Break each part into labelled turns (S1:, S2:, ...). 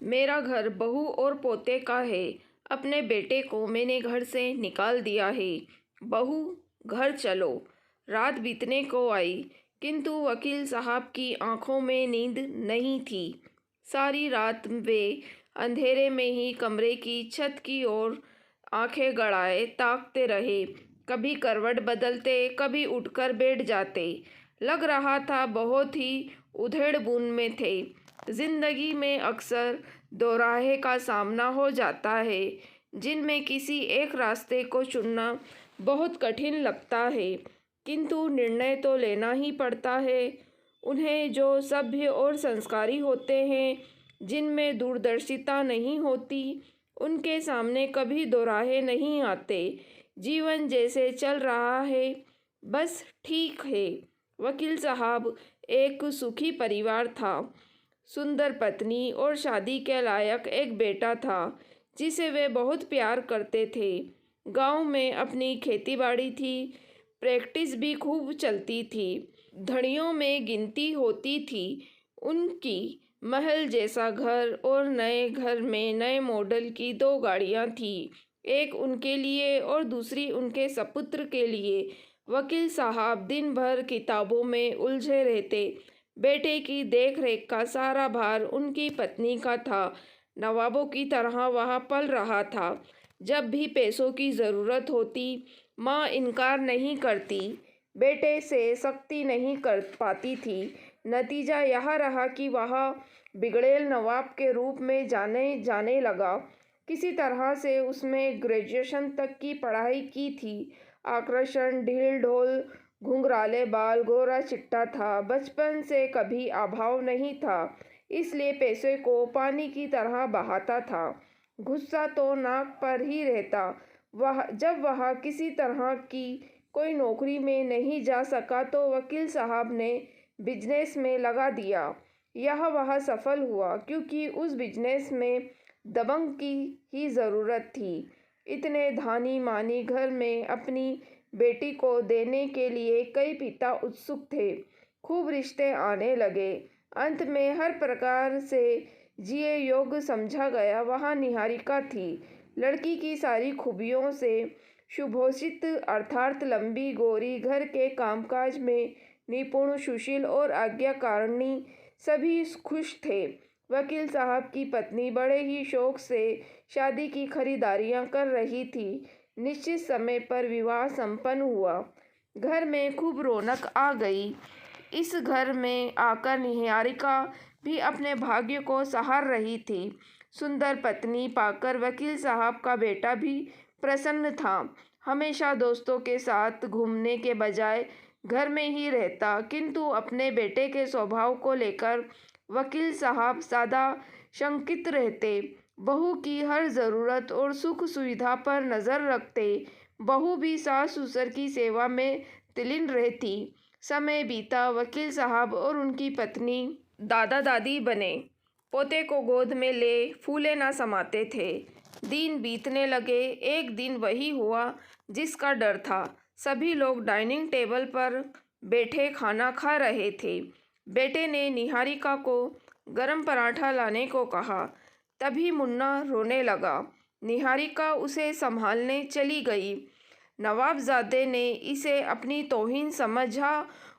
S1: मेरा घर बहू और पोते का है। अपने बेटे को मैंने घर से निकाल दिया है। बहू, घर चलो। रात बीतने को आई, किंतु वकील साहब की आंखों में नींद नहीं थी। सारी रात वे अंधेरे में ही कमरे की छत की ओर आंखें गड़ाए ताकते रहे। कभी करवट बदलते, कभी उठकर बैठ जाते। लग रहा था बहुत ही उधेड़-बुन में थे। जिंदगी में अक्सर दोराहे का सामना हो जाता है, जिनमें किसी एक रास्ते को चुनना बहुत कठिन लगता है, किंतु निर्णय तो लेना ही पड़ता है। उन्हें जो सभ्य और संस्कारी होते हैं, जिनमें दूरदर्शिता नहीं होती, उनके सामने कभी दोराहे नहीं आते। जीवन जैसे चल रहा है, बस ठीक है। वकील साहब एक सुखी परिवार था। सुंदर पत्नी और शादी के लायक एक बेटा था, जिसे वे बहुत प्यार करते थे। गांव में अपनी खेतीबाड़ी थी, प्रैक्टिस भी खूब चलती थी। धड़ियों में गिनती होती थी। उनकी महल जैसा घर और नए घर में नए मॉडल की 2 गाड़ियां थीं, एक उनके लिए और दूसरी उनके सपुत्र के लिए। वकील साहब दिन भर किताबों में उलझे रहते। बेटे की देखरेख का सारा भार उनकी पत्नी का था। नवाबों की तरह वह पल रहा था। जब भी पैसों की ज़रूरत होती, माँ इनकार नहीं करती, बेटे से सख्ती नहीं कर पाती थी। नतीजा यह रहा कि वह बिगड़ेल नवाब के रूप में जाने लगा। किसी तरह से उसमें ग्रेजुएशन तक की पढ़ाई की थी। आकर्षण, ढील ढोल, घुंघराले बाल, गोरा चिट्टा था। बचपन से कभी अभाव नहीं था, इसलिए पैसे को पानी की तरह बहाता था। गुस्सा तो नाक पर ही रहता। जब वह किसी तरह की कोई नौकरी में नहीं जा सका तो वकील साहब ने बिजनेस में लगा दिया। यह वह सफल हुआ, क्योंकि उस बिजनेस में दबंग की ही ज़रूरत थी। इतने धानी मानी घर में अपनी बेटी को देने के लिए कई पिता उत्सुक थे। खूब रिश्ते आने लगे। अंत में हर प्रकार से जिए योग्य समझा गया वह निहारिका थी। लड़की की सारी खूबियों से सुभूषित, अर्थात लंबी, गोरी, घर के कामकाज में निपुण, सुशील और आज्ञाकारिणी, सभी खुश थे। वकील साहब की पत्नी बड़े ही शौक से शादी की खरीदारियां कर रही थी। निश्चित समय पर विवाह संपन्न हुआ। घर में खूब रौनक आ गई। इस घर में आकर निहारिका भी अपने भाग्य को सहार रही थी। सुंदर पत्नी पाकर वकील साहब का बेटा भी प्रसन्न था। हमेशा दोस्तों के साथ घूमने के बजाय घर में ही रहता, किंतु अपने बेटे के स्वभाव को लेकर वकील साहब सदा शंकित रहते। बहू की हर ज़रूरत और सुख सुविधा पर नज़र रखते। बहू भी सास ससुर की सेवा में तल्लीन रहती। समय बीता, वकील साहब और उनकी पत्नी दादा दादी बने। पोते को गोद में ले फूले न समाते थे। दिन बीतने लगे। एक दिन वही हुआ जिसका डर था। सभी लोग डाइनिंग टेबल पर बैठे खाना खा रहे थे। बेटे ने निहारिका को गरम पराठा लाने को कहा। तभी मुन्ना रोने लगा। निहारिका उसे संभालने चली गई। नवाबजादे ने इसे अपनी तौहीन समझा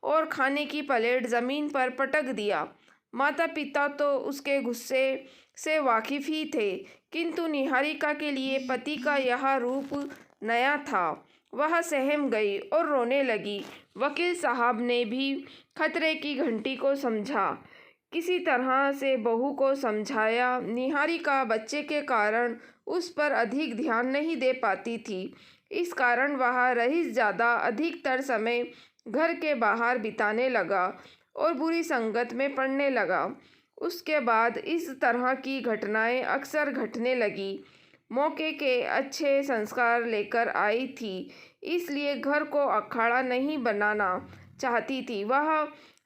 S1: और खाने की प्लेट ज़मीन पर पटक दिया। माता पिता तो उसके गुस्से से वाकिफ ही थे, किंतु निहारिका के लिए पति का यह रूप नया था। वह सहम गई और रोने लगी। वकील साहब ने भी खतरे की घंटी को समझा। किसी तरह से बहू को समझाया। निहारिका बच्चे के कारण उस पर अधिक ध्यान नहीं दे पाती थी। इस कारण वह रईस ज़्यादा अधिकतर समय घर के बाहर बिताने लगा और बुरी संगत में पड़ने लगा। उसके बाद इस तरह की घटनाएं अक्सर घटने लगी। मौके के अच्छे संस्कार लेकर आई थी, इसलिए घर को अखाड़ा नहीं बनाना चाहती थी। वह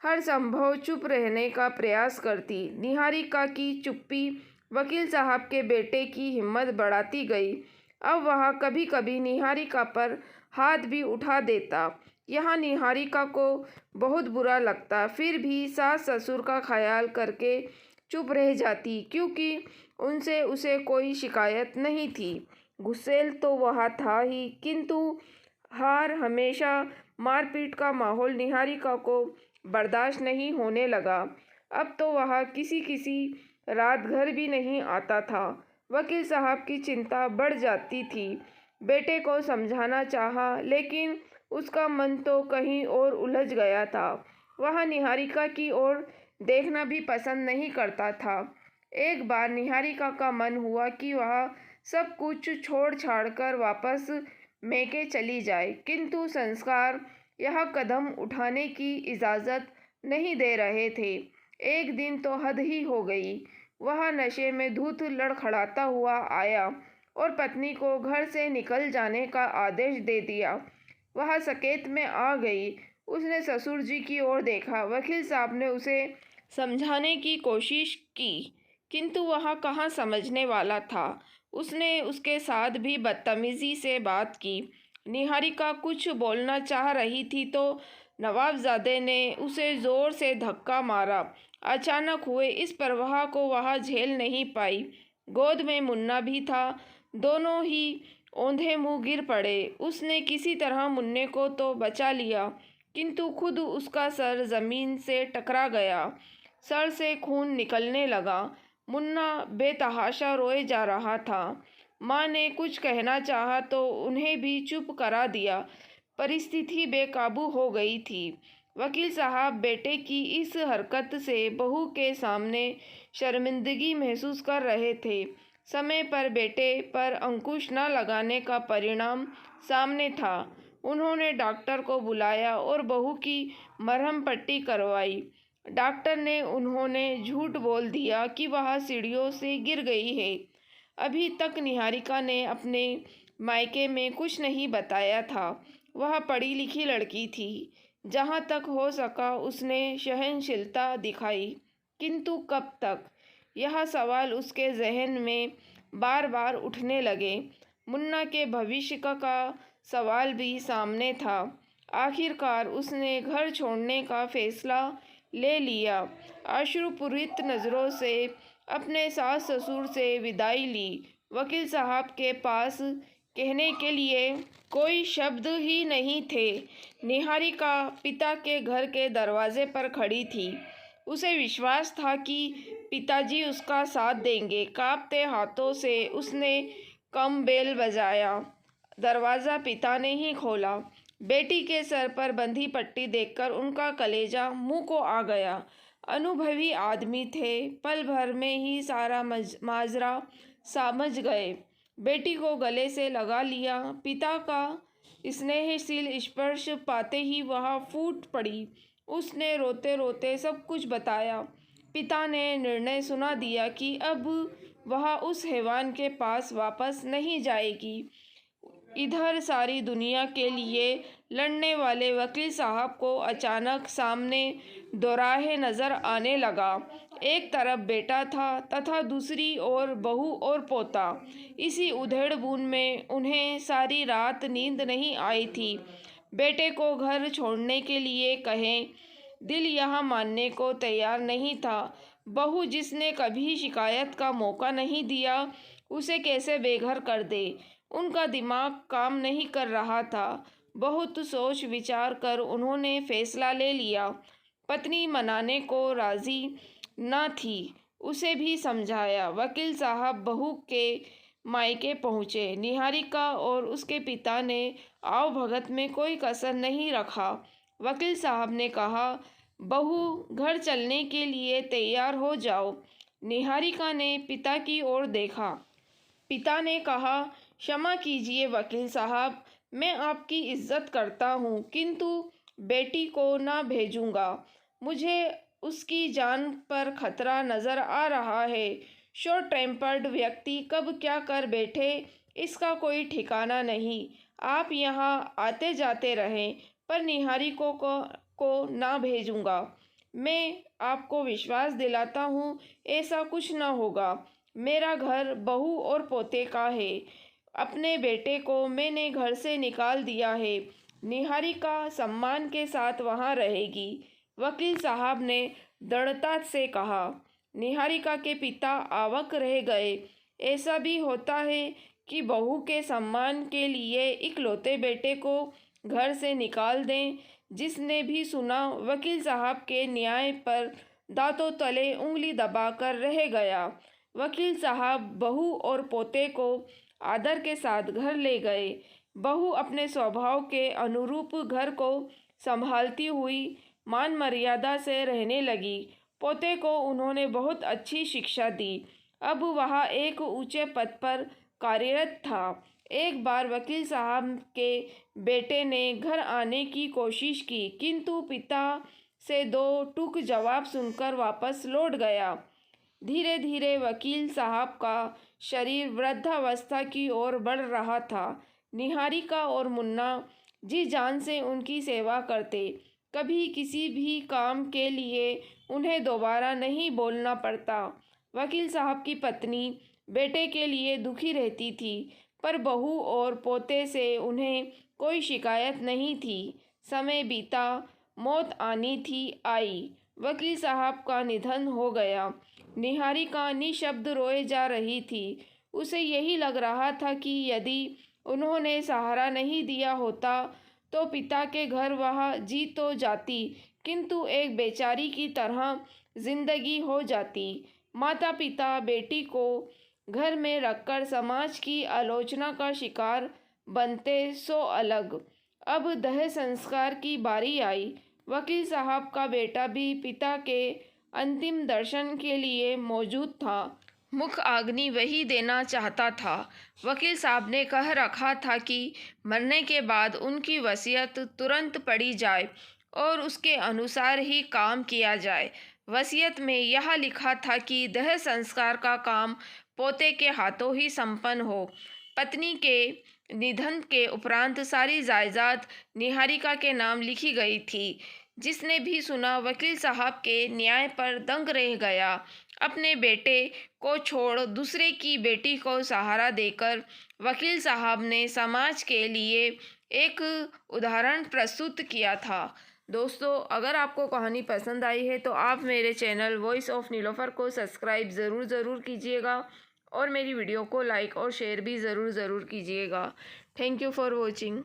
S1: हर संभव चुप रहने का प्रयास करती। निहारिका की चुप्पी वकील साहब के बेटे की हिम्मत बढ़ाती गई। अब वह कभी कभी निहारिका पर हाथ भी उठा देता। यहाँ निहारिका को बहुत बुरा लगता, फिर भी सास ससुर का ख्याल करके चुप रह जाती, क्योंकि उनसे उसे कोई शिकायत नहीं थी। गुस्सैल तो वह था ही, किंतु हार हमेशा मारपीट का माहौल निहारिका को बर्दाश्त नहीं होने लगा। अब तो वह किसी किसी रात घर भी नहीं आता था। वकील साहब की चिंता बढ़ जाती थी। बेटे को समझाना चाहा, लेकिन उसका मन तो कहीं और उलझ गया था। वह निहारिका की ओर देखना भी पसंद नहीं करता था। एक बार निहारिका का मन हुआ कि वह सब कुछ छोड़ छाड़ कर वापस मैके चली जाए, किंतु संस्कार यह कदम उठाने की इजाज़त नहीं दे रहे थे। एक दिन तो हद ही हो गई। वह नशे में धूत लड़खड़ाता हुआ आया और पत्नी को घर से निकल जाने का आदेश दे दिया। वह सकेत में आ गई। उसने ससुर जी की ओर देखा। वकील साहब ने उसे समझाने की कोशिश की, किंतु वह कहाँ समझने वाला था। उसने उसके साथ भी बदतमीजी से बात की। निहारिका कुछ बोलना चाह रही थी तो नवाबजादे ने उसे जोर से धक्का मारा। अचानक हुए इस प्रवाह को वह झेल नहीं पाई। गोद में मुन्ना भी था। दोनों ही औंधे मुंह गिर पड़े। उसने किसी तरह मुन्ने को तो बचा लिया, किंतु खुद उसका सर जमीन से टकरा गया। सर से खून निकलने लगा। मुन्ना बेतहाशा रोए जा रहा था। माँ ने कुछ कहना चाहा तो उन्हें भी चुप करा दिया। परिस्थिति बेकाबू हो गई थी। वकील साहब बेटे की इस हरकत से बहू के सामने शर्मिंदगी महसूस कर रहे थे। समय पर बेटे पर अंकुश न लगाने का परिणाम सामने था। उन्होंने डॉक्टर को बुलाया और बहू की मरहम पट्टी करवाई। डॉक्टर ने उन्होंने झूठ बोल दिया कि वह सीढ़ियों से गिर गई है। अभी तक निहारिका ने अपने मायके में कुछ नहीं बताया था। वह पढ़ी लिखी लड़की थी। जहाँ तक हो सका उसने सहनशीलता दिखाई, किंतु कब तक, यह सवाल उसके जहन में बार बार उठने लगे। मुन्ना के भविष्य का सवाल भी सामने था। आखिरकार उसने घर छोड़ने का फैसला ले लिया। अश्रुपूरित नज़रों से अपने सास ससुर से विदाई ली। वकील साहब के पास कहने के लिए कोई शब्द ही नहीं थे। निहारिका पिता के घर के दरवाजे पर खड़ी थी। उसे विश्वास था कि पिताजी उसका साथ देंगे। कांपते हाथों से उसने कम बेल बजाया। दरवाज़ा पिता ने ही खोला। बेटी के सर पर बंधी पट्टी देखकर उनका कलेजा मुंह को आ गया। अनुभवी आदमी थे, पल भर में ही सारा माजरा समझ गए। बेटी को गले से लगा लिया। पिता का स्नेहशील स्पर्श पाते ही वह फूट पड़ी। उसने रोते रोते सब कुछ बताया। पिता ने निर्णय सुना दिया कि अब वह उस हैवान के पास वापस नहीं जाएगी। इधर सारी दुनिया के लिए लड़ने वाले वकील साहब को अचानक सामने दोराहे नजर आने लगा। एक तरफ बेटा था तथा दूसरी ओर बहू और पोता। इसी उधेड़-बुन में उन्हें सारी रात नींद नहीं आई थी। बेटे को घर छोड़ने के लिए कहें, दिल यहाँ मानने को तैयार नहीं था। बहू जिसने कभी शिकायत का मौका नहीं दिया, उसे कैसे बेघर कर दे। उनका दिमाग काम नहीं कर रहा था। बहुत सोच विचार कर उन्होंने फैसला ले लिया। पत्नी मनाने को राजी न थी। उसे भी समझाया। वकील साहब बहू के मायके पहुँचे। निहारिका और उसके पिता ने आवभगत में कोई कसर नहीं रखा। वकील साहब ने कहा, बहू घर चलने के लिए तैयार हो जाओ। निहारिका ने पिता की ओर देखा। पिता ने कहा, क्षमा कीजिए वकील साहब, मैं आपकी इज्जत करता हूँ, किंतु बेटी को ना भेजूँगा। मुझे उसकी जान पर खतरा नज़र आ रहा है। शॉर्ट टेम्पर्ड व्यक्ति कब क्या कर बैठे, इसका कोई ठिकाना नहीं। आप यहाँ आते जाते रहें, पर निहारिका को ना भेजूँगा। मैं आपको विश्वास दिलाता हूँ, ऐसा कुछ न होगा। मेरा घर बहू और पोते का है। अपने बेटे को मैंने घर से निकाल दिया है। निहारिका सम्मान के साथ वहाँ रहेगी। वकील साहब ने दृढ़ता से कहा। निहारिका के पिता अवाक रह गए। ऐसा भी होता है कि बहू के सम्मान के लिए इकलौते बेटे को घर से निकाल दें। जिसने भी सुना, वकील साहब के न्याय पर दांतों तले उंगली दबाकर रह गया। वकील साहब बहू और पोते को आदर के साथ घर ले गए। बहू अपने स्वभाव के अनुरूप घर को संभालती हुई मान मर्यादा से रहने लगी। पोते को उन्होंने बहुत अच्छी शिक्षा दी। अब वह एक ऊंचे पद पर कार्यरत था। एक बार वकील साहब के बेटे ने घर आने की कोशिश की, किंतु पिता से दो टूक जवाब सुनकर वापस लौट गया। धीरे धीरे वकील साहब का शरीर वृद्धावस्था की ओर बढ़ रहा था। निहारिका और मुन्ना जी जान से उनकी सेवा करते। कभी किसी भी काम के लिए उन्हें दोबारा नहीं बोलना पड़ता। वकील साहब की पत्नी बेटे के लिए दुखी रहती थी, पर बहू और पोते से उन्हें कोई शिकायत नहीं थी। समय बीता, मौत आनी थी आई। वकील साहब का निधन हो गया। निहारिका निशब्द रोए जा रही थी। उसे यही लग रहा था कि यदि उन्होंने सहारा नहीं दिया होता तो पिता के घर वह जी तो जाती, किंतु एक बेचारी की तरह जिंदगी हो जाती। माता पिता बेटी को घर में रखकर समाज की आलोचना का शिकार बनते, सो अलग। अब दह संस्कार की बारी आई। वकील साहब का बेटा भी पिता के अंतिम दर्शन के लिए मौजूद था। मुख आग्नि वही देना चाहता था। वकील साहब ने कह रखा था कि मरने के बाद उनकी वसीयत तुरंत पढ़ी जाए और उसके अनुसार ही काम किया जाए। वसीयत में यह लिखा था कि दह संस्कार का काम पोते के हाथों ही संपन्न हो। पत्नी के निधन के उपरांत सारी जायदाद निहारिका के नाम लिखी गई थी। जिसने भी सुना, वकील साहब के न्याय पर दंग रह गया। अपने बेटे को छोड़ दूसरे की बेटी को सहारा देकर वकील साहब ने समाज के लिए एक उदाहरण प्रस्तुत किया था। दोस्तों, अगर आपको कहानी पसंद आई है तो आप मेरे चैनल वॉइस ऑफ नीलोफर को सब्सक्राइब ज़रूर कीजिएगा और मेरी वीडियो को लाइक और शेयर भी ज़रूर कीजिएगा। Thank you for watching.